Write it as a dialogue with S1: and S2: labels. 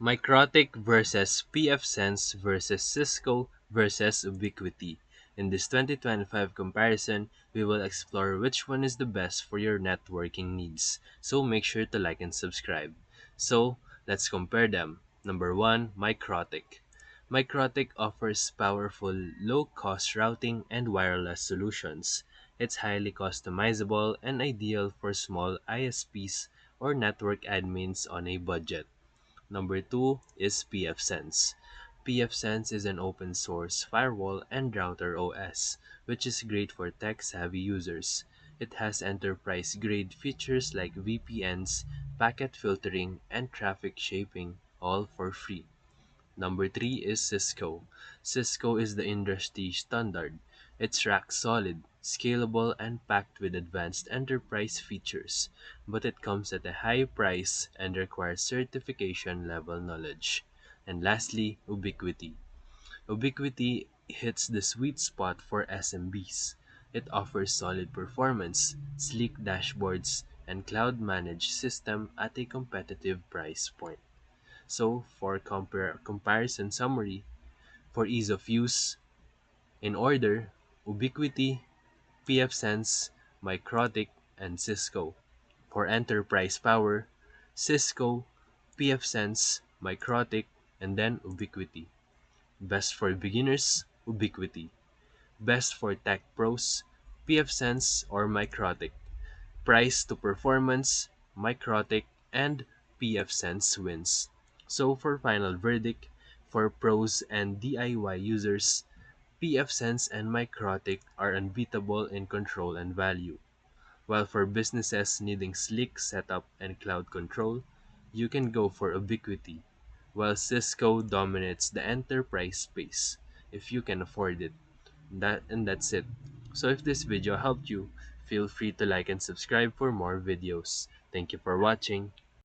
S1: Microtik versus pfSense versus Cisco versus Ubiquiti. In this 2025 comparison, we will explore which one is the best for your networking needs. So make sure to like and subscribe. So let's compare them. Number 1, Microtik. Microtik offers powerful, low-cost routing and wireless solutions. It's highly customizable and ideal for small ISPs or network admins on a budget. Number two is pfSense. pfSense is an open source firewall and router OS, which is great for tech savvy users. It has enterprise grade features like VPNs, packet filtering, and traffic shaping, all for free. Number three is Cisco. Cisco is the industry standard. It's rack solid, scalable, and packed with advanced enterprise features, but it comes at a high price and requires certification level knowledge. And lastly, Ubiquiti. Ubiquiti hits the sweet spot for SMBs. It offers solid performance, sleek dashboards, and cloud managed system at a competitive price point. So, for comparison summary, for ease of use, in order, Ubiquiti, pfSense, Microtik, and Cisco. For enterprise power, Cisco, pfSense, Microtik, and then Ubiquiti. Best for beginners, Ubiquiti. Best for tech pros, pfSense or Microtik. Price to performance, Microtik, and pfSense wins. So for final verdict, for pros and DIY users, pfSense and Microtik are unbeatable in control and value. While for businesses needing sleek setup and cloud control, you can go for Ubiquiti, while Cisco dominates the enterprise space if you can afford it. That's it. So if this video helped you, feel free to like and subscribe for more videos. Thank you for watching.